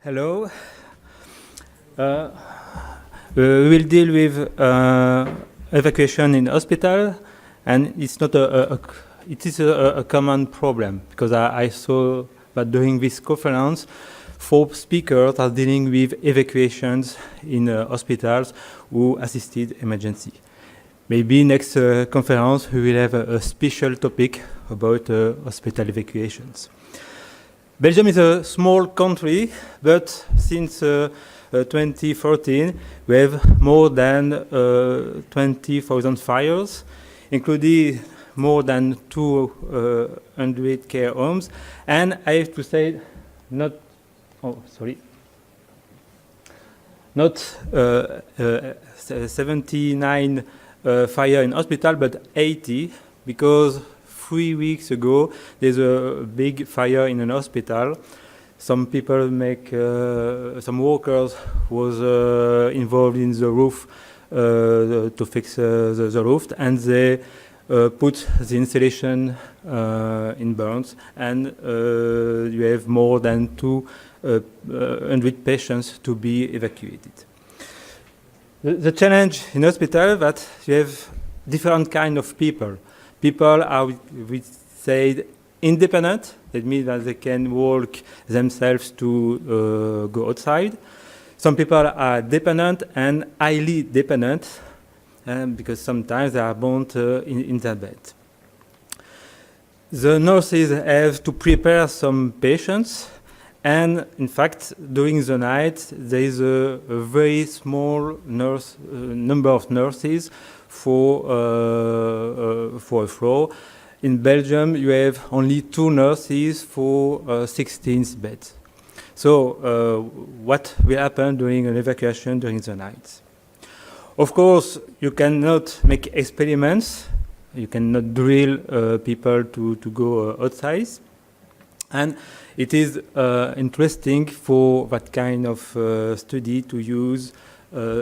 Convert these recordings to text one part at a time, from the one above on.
Hello. We will deal with evacuation in hospital, and it's not it is a common problem because I saw that during this conference, 4 speakers are dealing with evacuations in hospitals who assisted emergency. Maybe next conference we will have a special topic about hospital evacuations. Belgium is a small country, but since 2014 we have more than 20,000 fires, including more than 200 care homes, and I have to say, not 79 fire in hospital, but 80, because 3 weeks ago there's a big fire in an hospital. Some people some workers was involved in the roof to fix the roof, and they put the installation in burns, and you have more than 200 patients to be evacuated. The challenge in hospital that you have different kind of people. People are, we say, independent. That means that they can walk themselves to go outside. Some people are dependent and highly dependent, because sometimes they are bound in their bed. The nurses have to prepare some patients, and in fact, during the night, there is a very small number of nurses for a floor. In Belgium, you have only 2 nurses for 16 beds. So what will happen during an evacuation during the night? Of course, you cannot make experiments. You cannot drill people to go outside. And it is interesting for that kind of study to use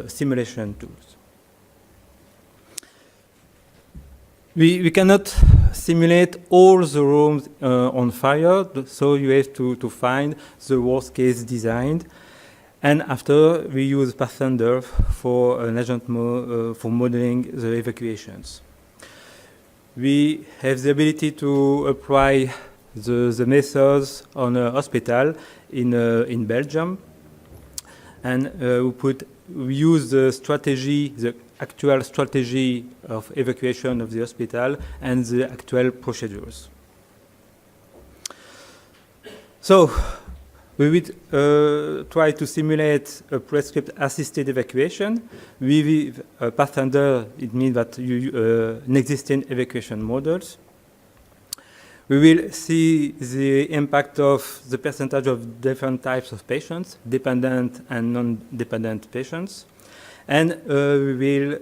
simulation tools. We cannot simulate all the rooms on fire, so you have to find the worst case design. And after, we use Pathfinder for an agent for modeling the evacuations. We have the ability to apply the methods on a hospital in Belgium, and we use the strategy, the actual strategy of evacuation of the hospital and the actual procedures. So we will try to simulate a prescript assisted evacuation with Pathfinder. It means that you an existing evacuation models. We will see the impact of the percentage of different types of patients, dependent and non-dependent patients. And we will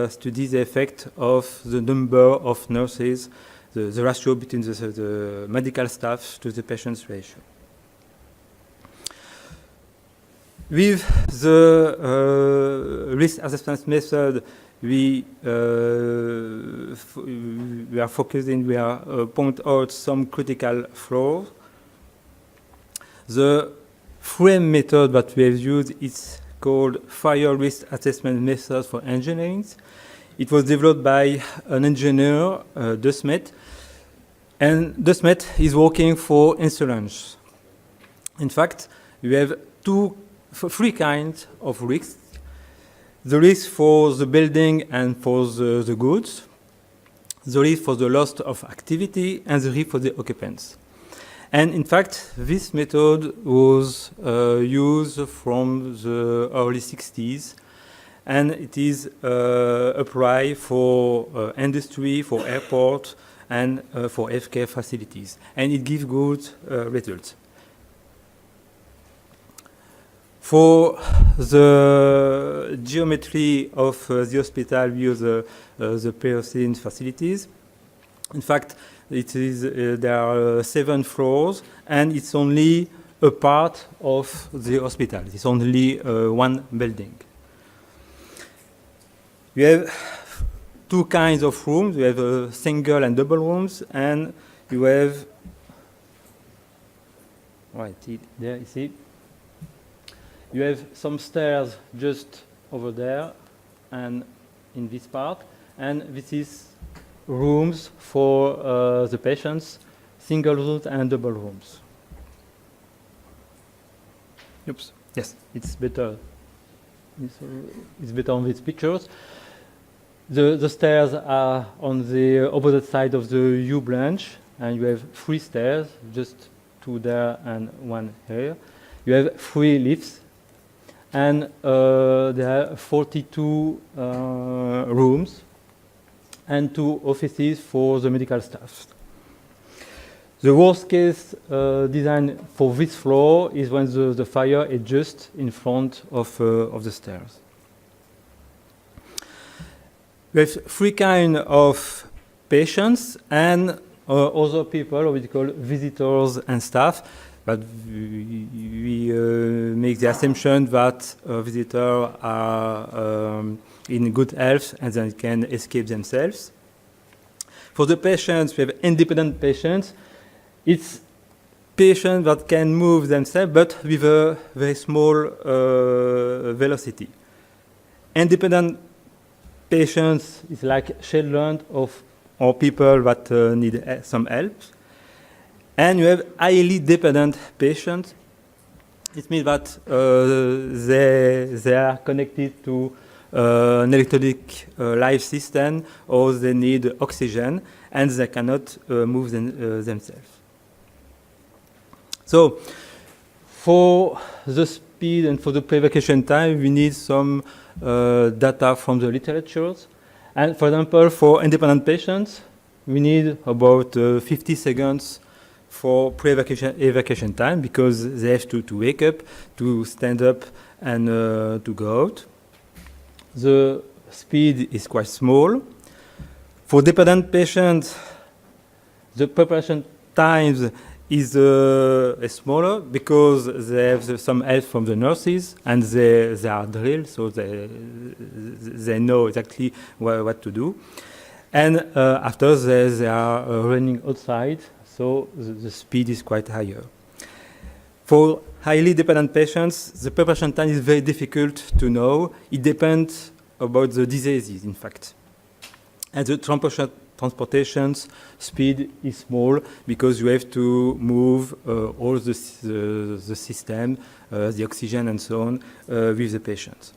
study the effect of the number of nurses, the ratio between the medical staff to the patient's ratio. With the risk assessment method, we are focusing, we point out some critical flaws. The frame method that we have used is called Fire Risk Assessment Method for Engineering. It was developed by an engineer, Datoussaïd, and Datoussaïd is working for insurance. In fact, we have 3 kinds of risks. The risk for the building and for the goods, the risk for the loss of activity, and the risk for the occupants. And in fact, this method was used from the early 60s, and it is applied for industry, for airport, and for healthcare facilities. And it gives good results. For the geometry of the hospital, we use the Pearson facilities. In fact, there are 7 floors, and it's only a part of the hospital. It's only 1 building. We have 2 kinds of rooms. We have single and double rooms, and you have, right there you see, You have some stairs just over there and in this part, and this is rooms for the patients, single rooms and double rooms. Oops. Yes, it's better. It's better on these pictures. The stairs are on the opposite side of the U branch, and you have 3 stairs, just 2 there and 1 here. You have 3 lifts, and there are 42 rooms and 2 offices for the medical staff. The worst case design for this floor is when the fire is just in front of the stairs. We have 3 kinds of patients and other people, what we call visitors and staff, but we make the assumption that visitors are in good health and they can escape themselves. For the patients, we have independent patients. It's patients that can move themselves, but with a very small velocity. Independent patients is like children or people that need some help. And you have highly dependent patients. It means that they are connected to an electronic life system, or they need oxygen, and they cannot move themselves. So, for the speed and for the pre-evacuation time, we need some data from the literatures. And for example, for independent patients, we need about 50 seconds for pre-evacuation time, because they have to wake up, to stand up, and to go out. The speed is quite small. For dependent patients, the preparation times is smaller, because they have some help from the nurses, and they are drilled, so they know exactly what to do. And after they are running outside, so the speed is quite higher. For highly dependent patients, the preparation time is very difficult to know. It depends about the diseases, in fact. And the transportation speed is small, because you have to move all the system, the oxygen and so on, with the patients.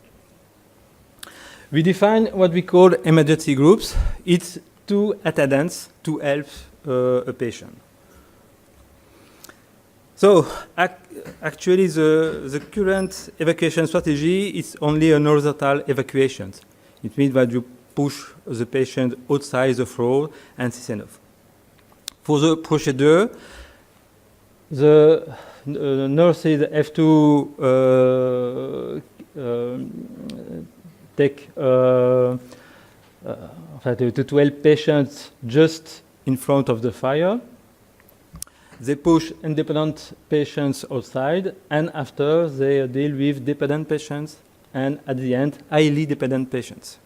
We define what we call emergency groups. It's 2 attendants to help a patient. So actually the current evacuation strategy is only an horizontal evacuation. It means that you push the patient outside the floor, and it's enough. For the procedure, the nurses have to take to help patients just in front of the fire. They push independent patients outside, and after they deal with dependent patients, and at the end, highly dependent patients.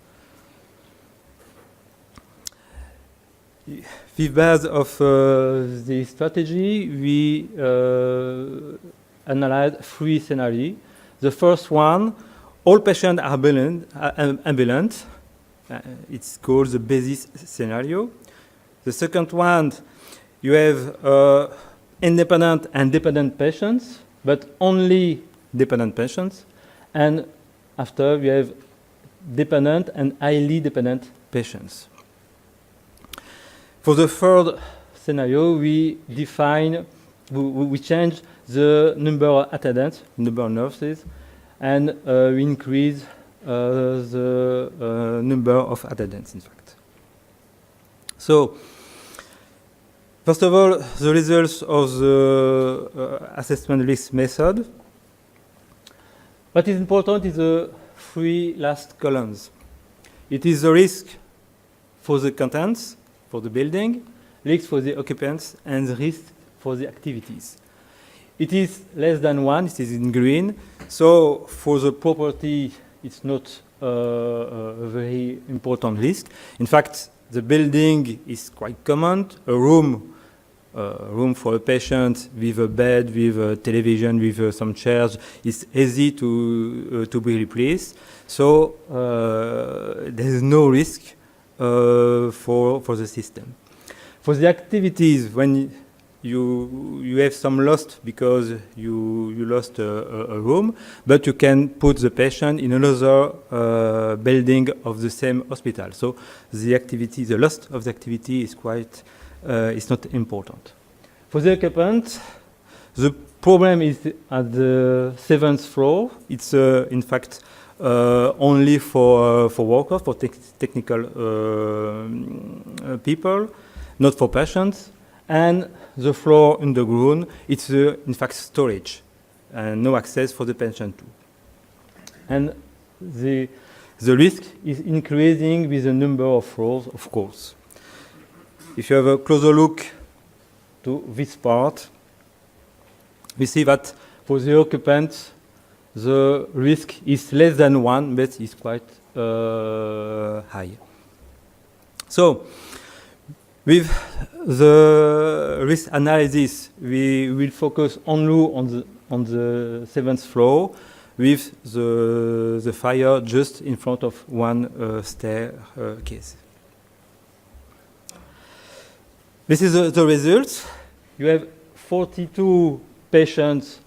With base of the strategy, we analyze 3 scenarios. The first one, all patients are ambulant. It's called the basis scenario. The second one, you have independent and dependent patients, but only dependent patients. And after, we have dependent and highly dependent patients. For the third scenario, we change the number of attendants, number of nurses, and we increase the number of attendants, in fact. So, first of all, the results of the assessment risk method. What is important is the 3 last columns. It is the risk for the contents, for the building, risk for the occupants, and the risk for the activities. It is less than 1, it is in green. So for the property, it's not a very important risk. In fact, the building is quite common. A room room for a patient with a bed, with a television, with some chairs, is easy to be replaced. So there is no risk for the system. For the activities, when you have some loss because you lost a room, but you can put the patient in another building of the same hospital. So the activity, the loss of the activity is quite, is not important. For the occupant, the problem is at the 7th floor. It's in fact only for workers, for technical people, not for patients. And the floor underground, it's in fact storage and no access for the patient too. And the risk is increasing with the number of floors, of course. If you have a closer look to this part, we see that for the occupants, the risk is less than 1, but it's quite high. So, with the risk analysis, we will focus only on the 7th floor, with the fire just in front of one staircase. This is the results. You have 42 patients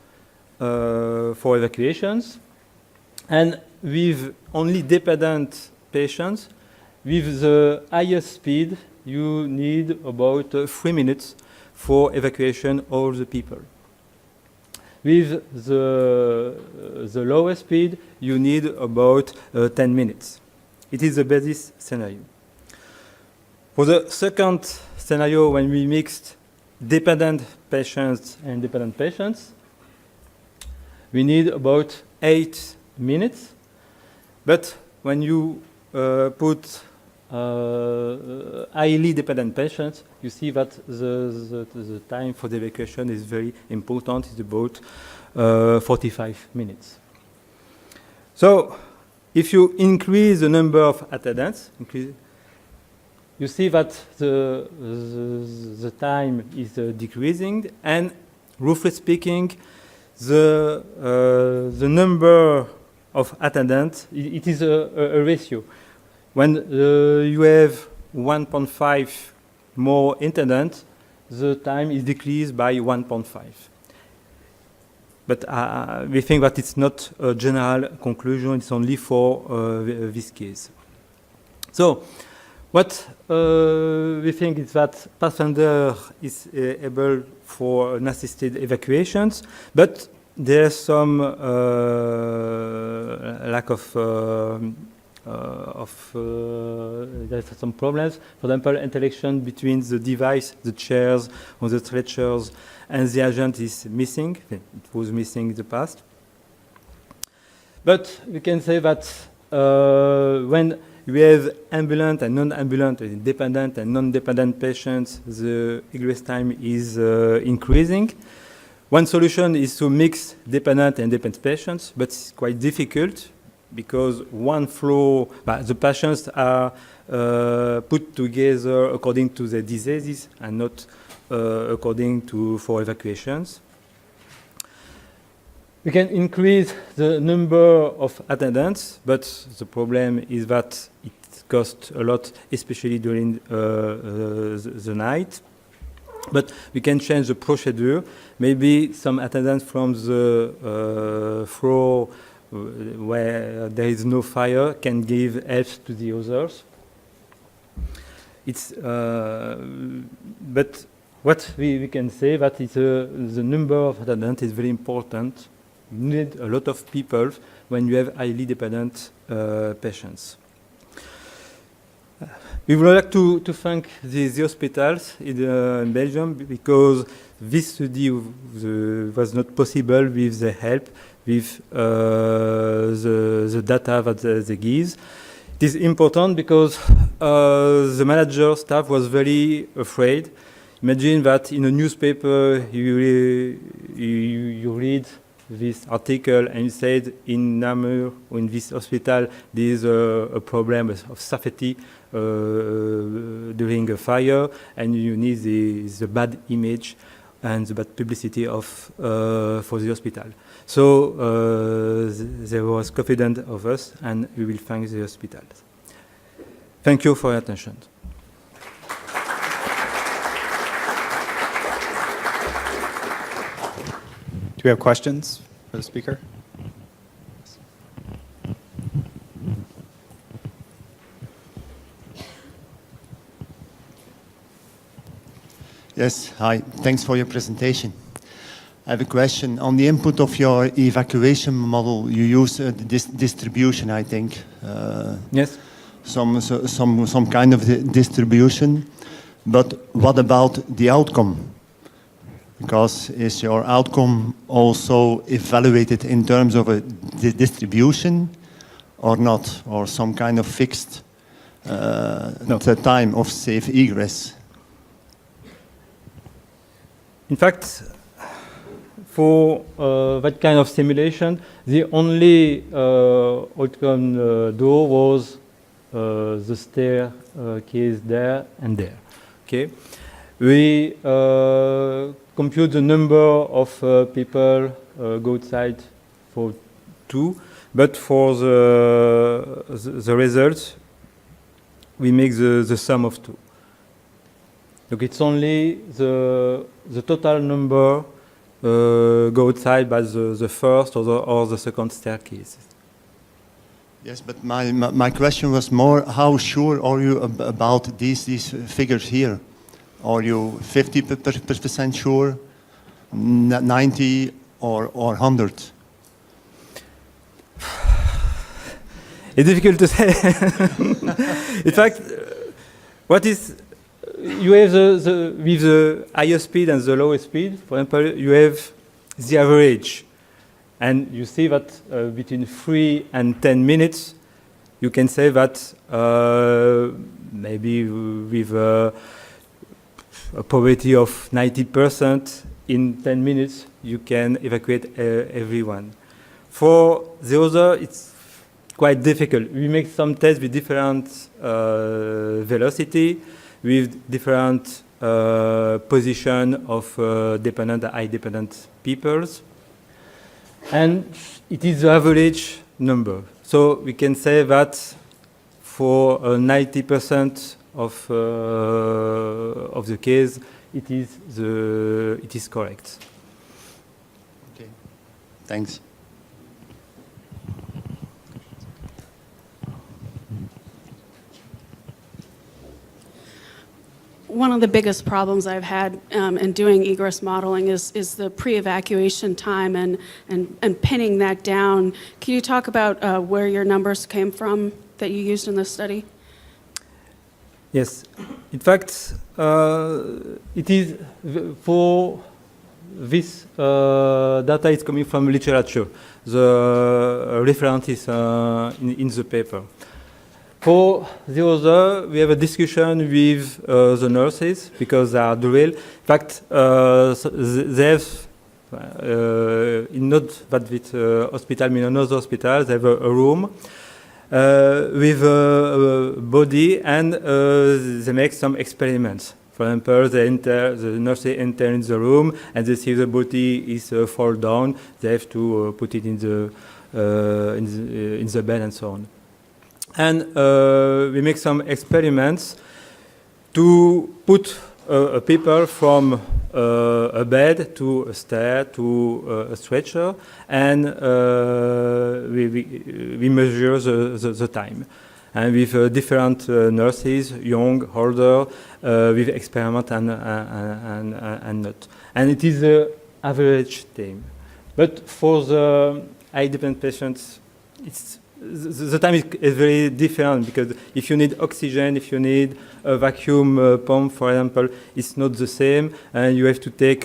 for evacuations, and with only dependent patients, with the highest speed, you need about 3 minutes for evacuation all the people. With the lowest speed, you need about 10 minutes. It is the basis scenario. For the second scenario, when we mixed dependent patients and dependent patients, we need about 8 minutes. But when you put highly dependent patients, you see that the time for the evacuation is very important. It's about 45 minutes. So if you increase the number of attendants, you see that the time is decreasing, and roughly speaking, the number of attendants, it is a ratio. When you have 1.5 more attendants, the time is decreased by 1.5. But we think that it's not a general conclusion, it's only for this case. So, what we think is that passenger is able for an assisted evacuations, but there's some lack of there's some problems. For example, interaction between the device, the chairs, or the stretchers, and the agent is missing. It was missing in the past. But we can say that when we have ambulant and non-ambulant, dependent and non-dependent patients, the egress time is increasing. One solution is to mix dependent and dependent patients, but it's quite difficult because one floor, the patients are put together according to the diseases and not according to for evacuations. We can increase the number of attendants, but the problem is that it costs a lot, especially during the night. But we can change the procedure. Maybe some attendants from the floor where there is no fire can give help to the others. It's, but what we can say that is the number of attendants is very important. You need a lot of people when you have highly dependent patients. We would like to thank the hospitals in Belgium because this study was not possible with the help, with the data that they give. It is important because the manager staff was very afraid. Imagine that in a newspaper you read this article and you said in Namur or in this hospital there is a problem of safety during a fire, and you need the bad image and the bad publicity of for the hospital. So there was confidence of us, and we will thank the hospital. Thank you for your attention. Do we have questions for the speaker? Yes, hi. Thanks for your presentation. I have a question. On the input of your evacuation model, you use distribution, I think. Yes. Some kind of distribution. But what about the outcome? Because is your outcome also evaluated in terms of a distribution or not? Or some kind of fixed No. time of safe egress? In fact, for that kind of simulation, the only outcome door was the staircase there and there. Okay, we compute the number of people go outside for 2, but for the results, we make the sum of 2. Look, it's only the total number go outside by the first or the second staircase. Yes, but my question was more, how sure are you about these figures here? Are you 50% sure, 90 or 100? It's difficult to say. In fact, what is you have with the higher speed and the lower speed, for example, you have the average. And you see that between 3 and 10 minutes, you can say that maybe with a probability of 90%, in 10 minutes, you can evacuate everyone. For the other, it's quite difficult. We make some tests with different velocity, with different position of dependent and high-dependent peoples. And it is the average number. So we can say that for 90% of the case, it is correct. Okay, thanks. One of the biggest problems I've had in doing egress modeling is the pre-evacuation time and pinning that down. Can you talk about where your numbers came from that you used in this study? Yes. In fact, it is for this data is coming from literature. The reference is in the paper. For the other, we have a discussion with the nurses because they are drilled. In fact, they have, in not that with hospital, in another hospital, they have a room with a body, and they make some experiments. For example, the nurses enter in the room and they see the body is fall down. They have to put it in the bed and so on. And we make some experiments to put people from a bed to a stair to a stretcher, and we measure the time. And with different nurses, young, older, with experiment and not. And it is the average time. But for the high-dependent patients, the time is very different, because if you need oxygen, if you need a vacuum pump, for example, it's not the same, and you have to take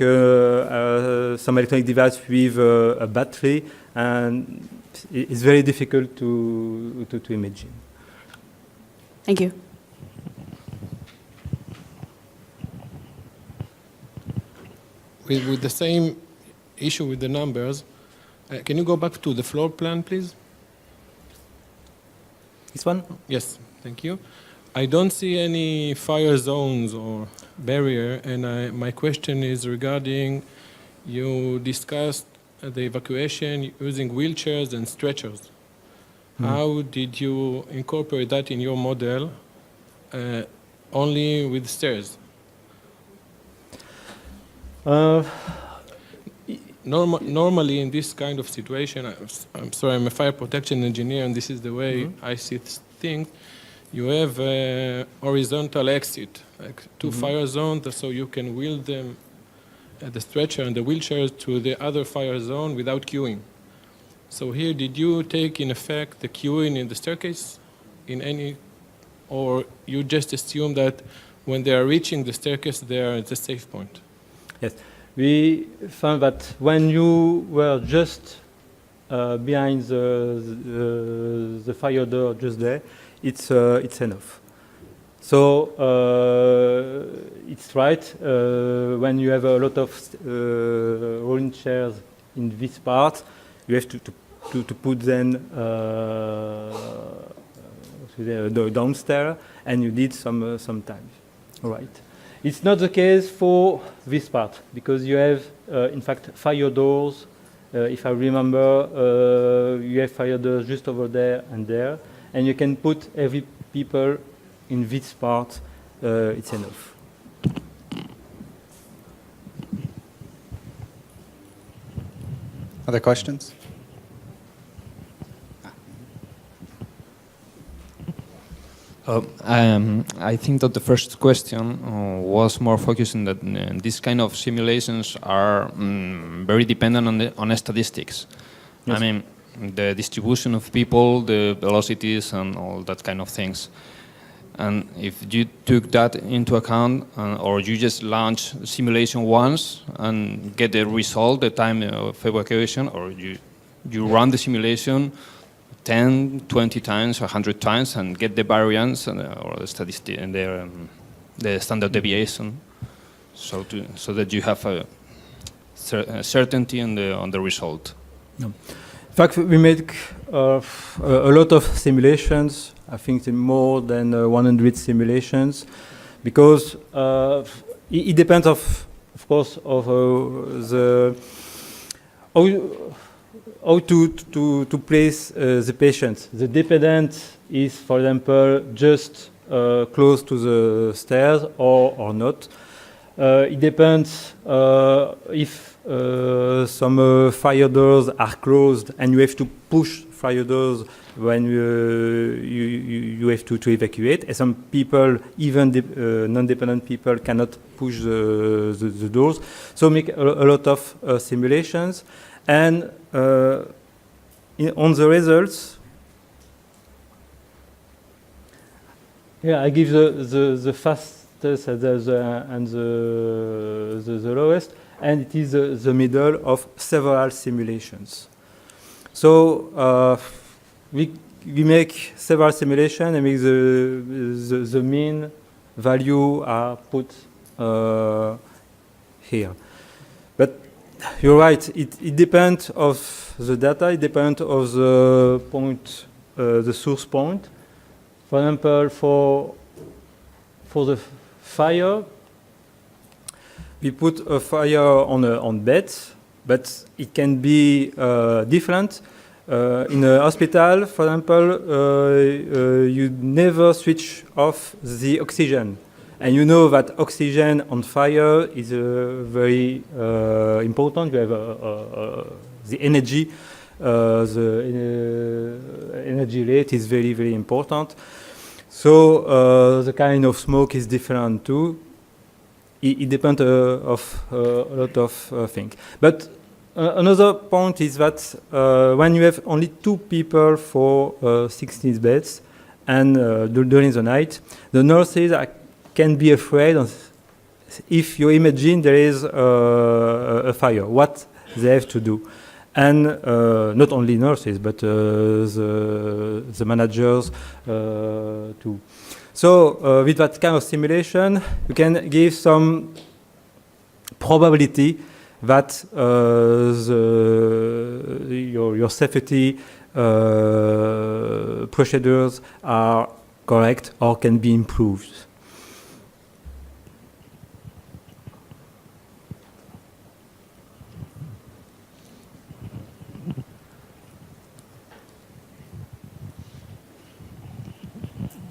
some electronic device with a battery, and it's very difficult to imagine. Thank you. With the same issue with the numbers, Can you go back to the floor plan, please? This one? Yes, thank you. I don't see any fire zones or barrier, and my question is regarding, you discussed the evacuation using wheelchairs and stretchers. How did you incorporate that in your model only with stairs? Normally in this kind of situation, I'm sorry, I'm a fire protection engineer, and this is the way I see things. You have a horizontal exit, like two fire zones, so you can wheel them, the stretcher and the wheelchairs, to the other fire zone without queuing. So here, did you take in effect the queuing in the staircase in any, or you just assume that when they are reaching the staircase, they are at the safe point? Yes. We found that when you were just behind the fire door just there, it's enough. So it's right, when you have a lot of rolling chairs in this part, you have to put them downstairs, and you need some time. All right. It's not the case for this part, because you have, in fact, fire doors. If I remember, you have fire doors just over there, and you can put every people in this part. It's enough. Other questions? I think that the first question was more focused on that these kind of simulations are very dependent on statistics. Yes. I mean, the distribution of people, the velocities, and all that kind of things. And if you took that into account, or you just launch simulation once and get the result, the time of evacuation, or you run the simulation 10, 20 times, 100 times, and get the variance or the statistic and the standard deviation, so that you have a certainty on the result. No. In fact, we make a lot of simulations. I think more than 100 simulations, because it depends, of course, of how to place the patient. The dependent is, for example, just close to the stairs or not. It depends if some fire doors are closed and you have to push fire doors when you have to evacuate. And some people, even non-dependent people, cannot push the doors. So make a lot of simulations. And on the results, yeah, I give the fastest and the lowest, and it is the middle of several simulations. So we make several simulations and make the mean value are put here. But you're right, it depends of the data, it depends of the point, the source point. For example, for the fire, we put a fire on beds, but it can be different. In a hospital, for example, you never switch off the oxygen. And you know that oxygen on fire is very important. You have the energy. The energy rate is very, very important. So the kind of smoke is different too. It depends of a lot of things. But another point is that when you have only 2 people for 16 beds, and during the night, the nurses can be afraid if you imagine there is a fire, what they have to do. And not only nurses, but the managers too. So with that kind of simulation, you can give some probability that your safety procedures are correct or can be improved.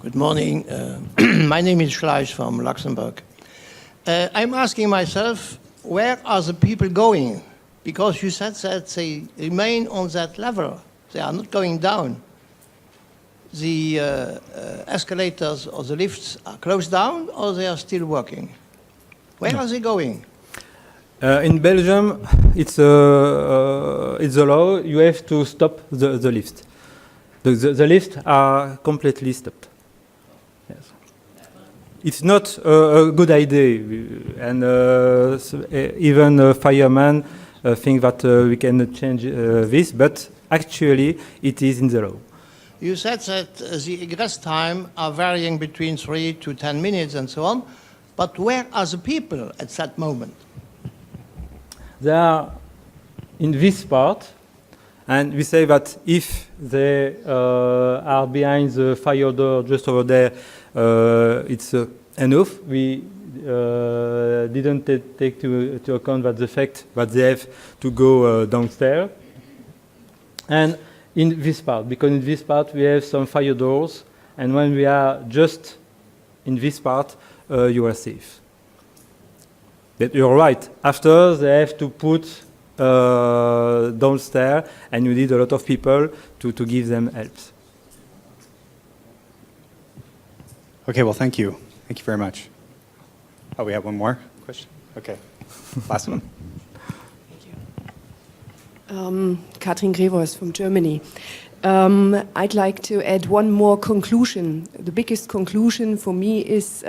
Good morning. My name is Schleich from Luxembourg. I'm asking myself, where are the people going? Because you said that they remain on that level. They are not going down. The escalators or the lifts are closed down or they are still working? Where are they going? In Belgium, it's a law. You have to stop the lift. The lifts are completely stopped. Yes. It's not a good idea, and even firemen think that we can change this, but actually it is in the law. You said that the egress time are varying between 3 to 10 minutes and so on, but where are the people at that moment? They are in this part, and we say that if they are behind the fire door just over there, it's enough. We didn't take to account that the fact that they have to go downstairs. And in this part, because in this part we have some fire doors, and when we are just in this part, you are safe. But you're right. After, they have to put downstairs, and you need a lot of people to give them help. Okay, well, thank you. Thank you very much. Oh, we have one more question? Okay. Last one. Katrin Grevers from Germany. I'd like to add one more conclusion. The biggest conclusion for me is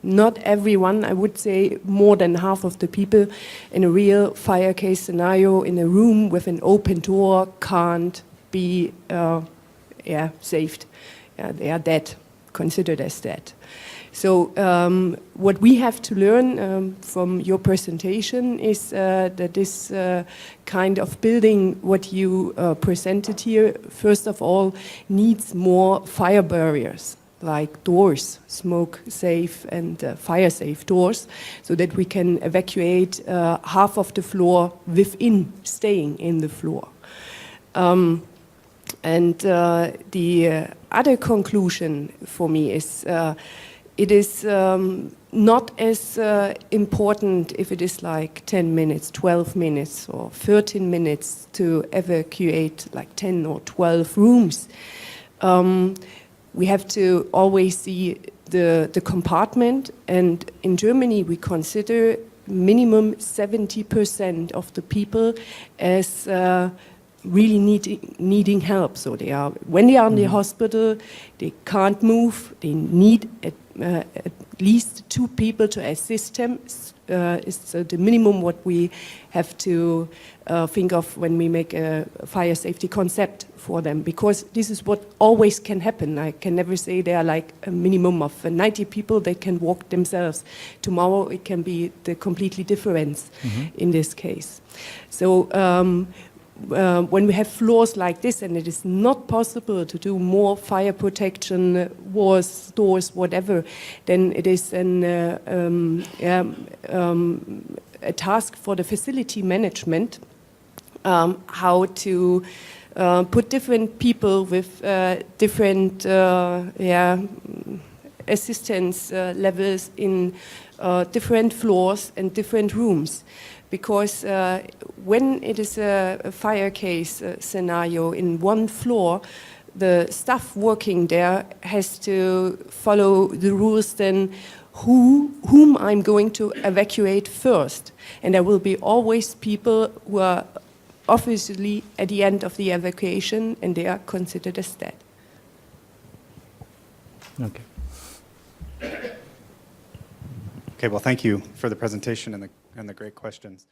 not everyone, I would say more than half of the people in a real fire case scenario in a room with an open door can't be saved. They are dead, considered as dead. So what we have to learn from your presentation is that this kind of building, what you presented here, first of all, needs more fire barriers, like doors, smoke-safe and fire-safe doors, so that we can evacuate half of the floor within staying in the floor. And the other conclusion for me is it is not as important if it is like 10 minutes, 12 minutes or 13 minutes to evacuate like 10 or 12 rooms. We have to always see the compartment, and in Germany we consider minimum 70% of the people as really needing help. So they are, when they are in the hospital, they can't move, they need at least 2 people to assist them. It's the minimum what we have to think of when we make a fire safety concept for them, because this is what always can happen. I can never say there are like a minimum of 90 people that can walk themselves. Tomorrow it can be the completely difference in this case. So when we have floors like this and it is not possible to do more fire protection, walls, doors, whatever, then it is a task for the facility management how to put different people with different assistance levels in different floors and different rooms. Because when it is a fire case scenario in one floor, the staff working there has to follow the rules then whom I'm going to evacuate first. And there will be always people who are obviously at the end of the evacuation and they are considered as dead. Okay. Okay, well, thank you for the presentation and the great questions.